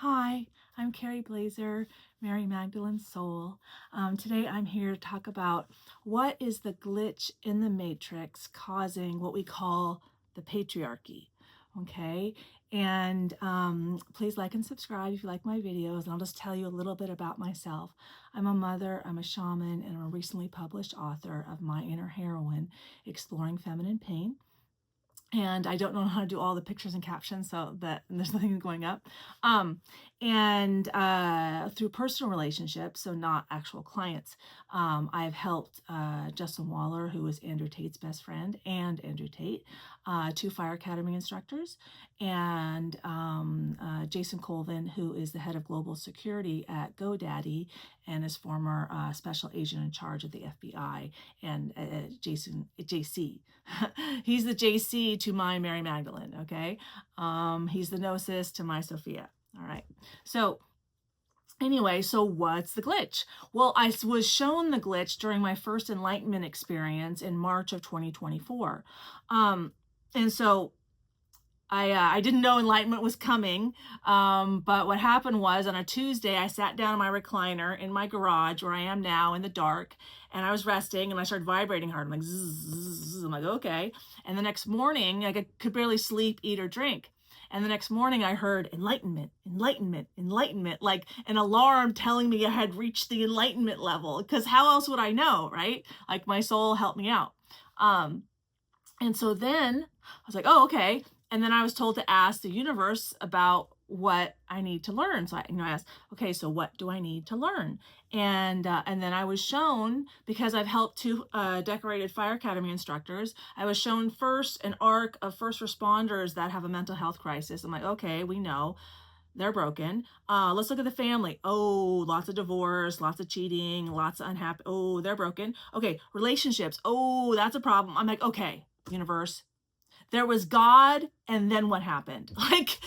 Hi, I'm Kerry Blaser, Mary Magdalene's soul. Today I'm here to talk about what is the glitch in the matrix causing what we call the patriarchy. Okay, and please like and subscribe if you like my videos, and I'll just tell you a little bit about myself. I'm a mother, I'm a shaman, and I'm a recently published author of My Inner Heroine, Exploring Feminine Pain. And I don't know how to do all the pictures and captions, so that there's nothing going up. And through personal relationships, so not actual clients, I've helped Justin Waller, who is Andrew Tate's best friend, and Andrew Tate, two Fire Academy instructors, and Jason Colvin, who is the head of global security at GoDaddy and is former special agent in charge of the FBI, and JC. He's the JC to my Mary Magdalene, okay? He's the Gnosis to my Sophia, all right? So anyway, so what's the glitch? Well, I was shown the glitch during my first enlightenment experience in March of 2024. And so I didn't know enlightenment was coming, but what happened was on a Tuesday, I sat down in my recliner in my garage where I am now in the dark, and I was resting, and I started vibrating hard. I'm like, zzz, I'm like, okay. And the next morning, I could barely sleep, eat, or drink. And the next morning, I heard enlightenment, enlightenment, enlightenment, like an alarm telling me I had reached the enlightenment level, because how else would I know, right? Like my soul helped me out. And so then I was like, oh, okay. And then I was told to ask the universe about what I need to learn. So I asked, okay, so what do I need to learn? And then I was shown, because I've helped two decorated Fire Academy instructors, I was shown first an arc of first responders that have a mental health crisis. I'm like, okay, we know they're broken. Let's look at the family. Oh, lots of divorce, lots of cheating, lots of unhappy. Oh, they're broken. Okay, relationships. Oh, that's a problem. I'm like, okay, universe. There was God, and then what happened? Like,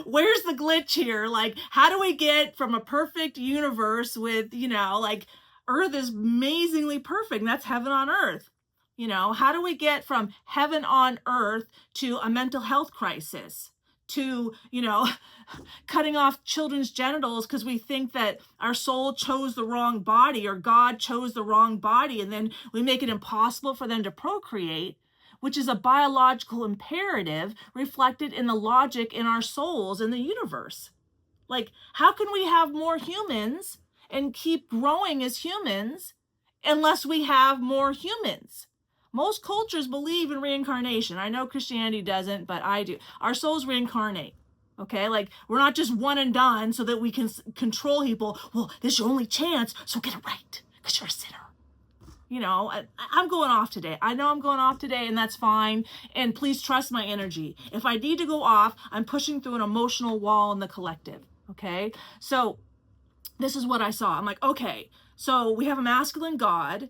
where's the glitch here? Like, how do we get from a perfect universe with, like Earth is amazingly perfect, and that's heaven on earth. How do we get from heaven on earth to a mental health crisis? To, cutting off children's genitals because we think that our soul chose the wrong body or God chose the wrong body, and then we make it impossible for them to procreate, which is a biological imperative reflected in the logic in our souls in the universe. Like, how can we have more humans and keep growing as humans unless we have more humans? Most cultures believe in reincarnation. I know Christianity doesn't, but I do. Our souls reincarnate. Okay, like we're not just one and done so that we can control people. Well, this is your only chance, so get it right because you're a sinner. I'm going off today. I know I'm going off today, and that's fine. And please trust my energy. If I need to go off, I'm pushing through an emotional wall in the collective. Okay, so this is what I saw. I'm like, okay, so we have a masculine God,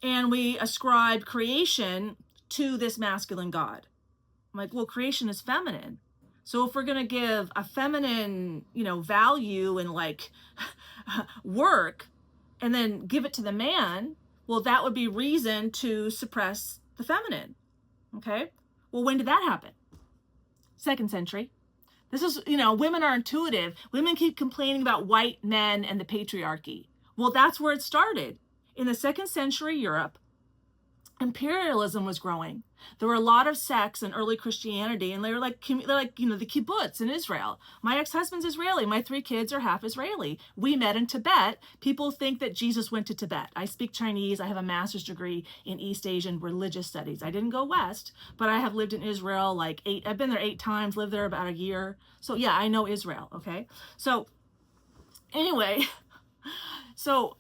and we ascribe creation to this masculine God. I'm like, well, creation is feminine. So if we're going to give a feminine, value and like work, and then give it to the man, well, that would be reason to suppress the feminine. Okay. Well, when did that happen? 2nd century. This is, women are intuitive. Women keep complaining about white men and the patriarchy. Well, that's where it started. In the 2nd century Europe, imperialism was growing. There were a lot of sects in early Christianity, and they're like the kibbutz in Israel. My ex-husband's Israeli. My 3 kids are half Israeli. We met in Tibet. People think that Jesus went to Tibet. I speak Chinese. I have a master's degree in East Asian religious studies. I didn't go west, but I have lived in Israel I've been there 8 times, lived there about a year. So yeah, I know Israel, okay? So anyway, so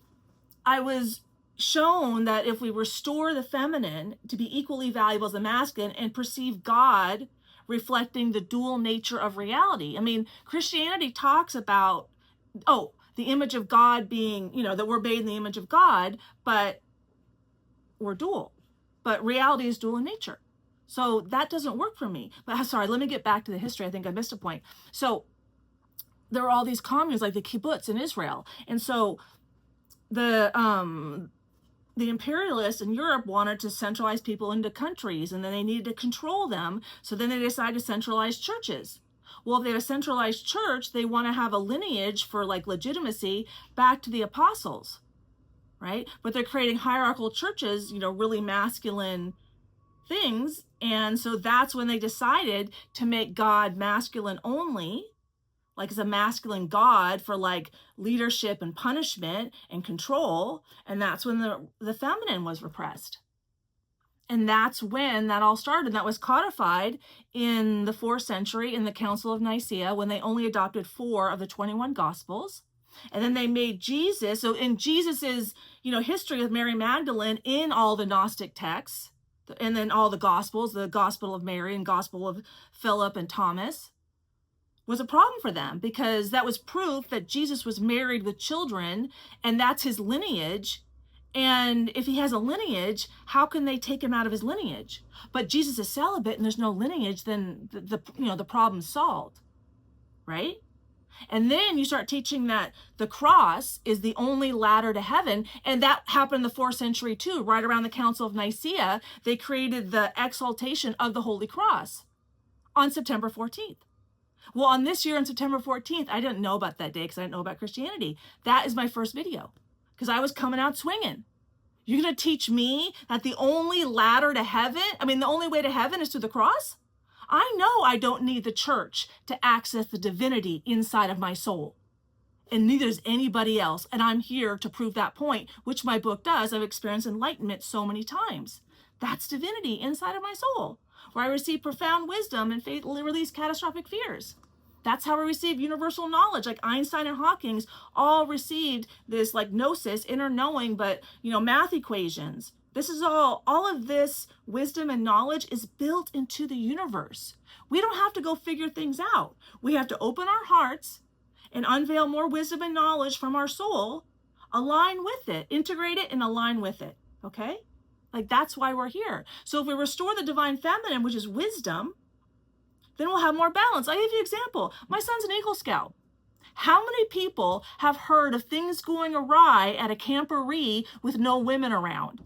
I was shown that if we restore the feminine to be equally valuable as the masculine and perceive God reflecting the dual nature of reality. I mean, Christianity talks about, the image of God being, that we're made in the image of God, but we're dual. But reality is dual in nature. So that doesn't work for me. But sorry, let me get back to the history. I think I missed a point. So there are all these communes like the kibbutz in Israel. And so the imperialists in Europe wanted to centralize people into countries, and then they needed to control them. So then they decided to centralize churches. Well, if they have a centralized church, they want to have a lineage for like legitimacy back to the apostles, right? But they're creating hierarchical churches, really masculine things. And so that's when they decided to make God masculine only, like as a masculine God for like leadership and punishment and control. And that's when the feminine was repressed. And that's when that all started. That was codified in the 4th century in the Council of Nicaea, when they only adopted 4 of the 21 Gospels. And then they made Jesus. So in Jesus's, history with Mary Magdalene in all the Gnostic texts, and then all the Gospels, the Gospel of Mary and Gospel of Philip and Thomas, was a problem for them, because that was proof that Jesus was married with children, and that's his lineage. And if he has a lineage, how can they take him out of his lineage? But Jesus is celibate and there's no lineage, then the problem's solved, right? And then you start teaching that the cross is the only ladder to heaven. And that happened in the 4th century too, right around the Council of Nicaea. They created the Exaltation of the Holy Cross on September 14th. Well, on this year on September 14th, I didn't know about that day because I didn't know about Christianity. That is my first video, because I was coming out swinging. You're going to teach me that the only ladder to heaven, the only way to heaven is through the cross? I know I don't need the church to access the divinity inside of my soul. And neither does anybody else. And I'm here to prove that point, which my book does. I've experienced enlightenment so many times. That's divinity inside of my soul, where I receive profound wisdom and fatally release catastrophic fears. That's how we receive universal knowledge. Like Einstein and Hawking all received this like gnosis, inner knowing, but math equations. This is all of this wisdom and knowledge is built into the universe. We don't have to go figure things out. We have to open our hearts and unveil more wisdom and knowledge from our soul, align with it, integrate it, and align with it. Okay? Like that's why we're here. So if we restore the divine feminine, which is wisdom, then we'll have more balance. I'll give you an example. My son's an Eagle Scout. How many people have heard of things going awry at a camporee with no women around?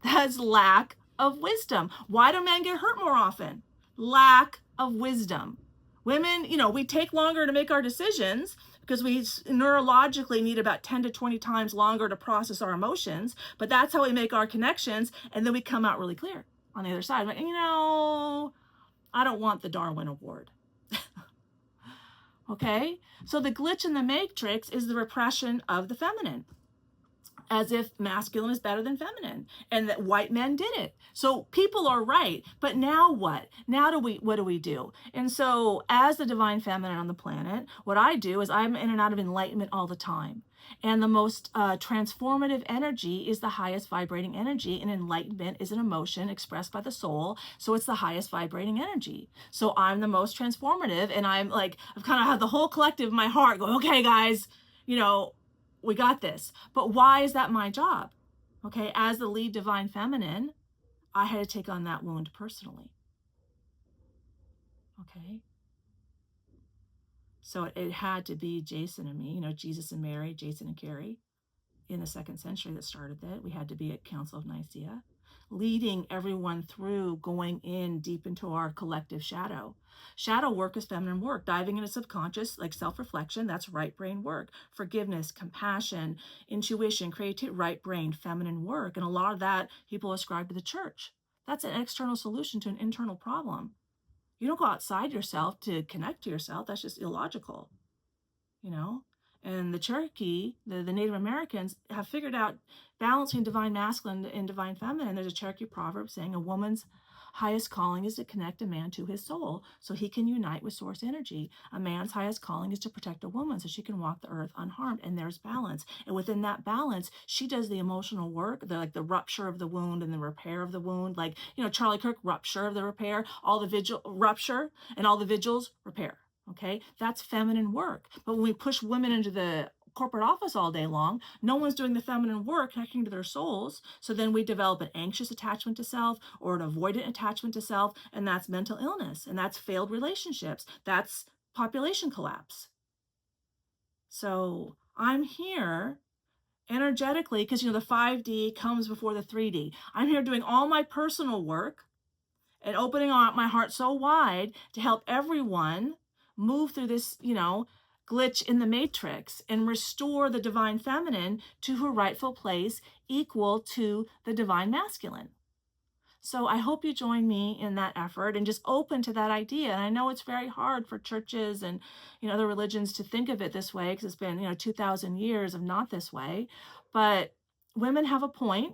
That's lack of wisdom. Why do men get hurt more often? Lack of wisdom. Women, we take longer to make our decisions because we neurologically need about 10 to 20 times longer to process our emotions. But that's how we make our connections. And then we come out really clear on the other side. Like, I don't want the Darwin Award. Okay? So the glitch in the matrix is the repression of the feminine, as if masculine is better than feminine, and that white men did it. So people are right, but now what? What do we do? And so as the divine feminine on the planet, what I do is I'm in and out of enlightenment all the time. And the most transformative energy is the highest vibrating energy, and enlightenment is an emotion expressed by the soul. So it's the highest vibrating energy. So I'm the most transformative, and I've kind of had the whole collective of my heart go, okay, guys, we got this. But why is that my job? Okay, as the lead divine feminine, I had to take on that wound personally. Okay. So it had to be Jason and me, Jesus and Mary, Jason and Kerry in the 2nd century that started that. We had to be at Council of Nicaea, leading everyone through going in deep into our collective shadow. Shadow work is feminine work, diving into subconscious, like self-reflection. That's right brain work. Forgiveness, compassion, intuition, creativity, right brain, feminine work. And a lot of that people ascribe to the church. That's an external solution to an internal problem. You don't go outside yourself to connect to yourself. That's just illogical, And the Cherokee, the Native Americans, have figured out balancing divine masculine and divine feminine. There's a Cherokee proverb saying a woman's highest calling is to connect a man to his soul so he can unite with source energy. A man's highest calling is to protect a woman so she can walk the earth unharmed, and there's balance. And within that balance, she does the emotional work, the rupture of the wound and the repair of the wound. Like, Charlie Kirk, rupture of the repair, all the vigil rupture, and all the vigils repair. Okay, that's feminine work. But when we push women into the corporate office all day long, no one's doing the feminine work connecting to their souls. So then we develop an anxious attachment to self or an avoidant attachment to self, and that's mental illness, and that's failed relationships. That's population collapse. So I'm here energetically because, the 5D comes before the 3D. I'm here doing all my personal work and opening my heart so wide to help everyone move through this, glitch in the matrix and restore the divine feminine to her rightful place, equal to the divine masculine. So I hope you join me in that effort and just open to that idea. And I know it's very hard for churches and other religions to think of it this way, because it's been 2,000 years of not this way. But women have a point,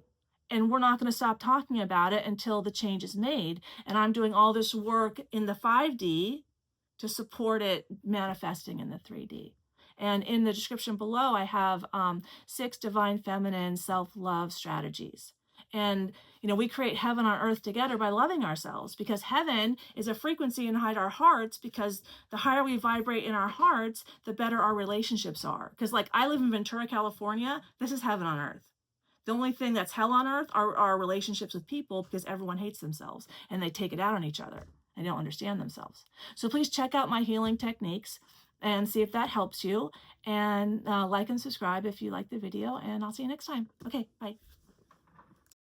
and we're not going to stop talking about it until the change is made. And I'm doing all this work in the 5D to support it manifesting in the 3D. And in the description below, I have 6 divine feminine self-love strategies. And, we create heaven on earth together by loving ourselves, because heaven is a frequency inside our hearts, because the higher we vibrate in our hearts, the better our relationships are. Because like I live in Ventura, California, this is heaven on earth. The only thing that's hell on earth are our relationships with people, because everyone hates themselves and they take it out on each other and don't understand themselves. So please check out my healing techniques and see if that helps you. And like and subscribe if you like the video, and I'll see you next time. Okay, bye.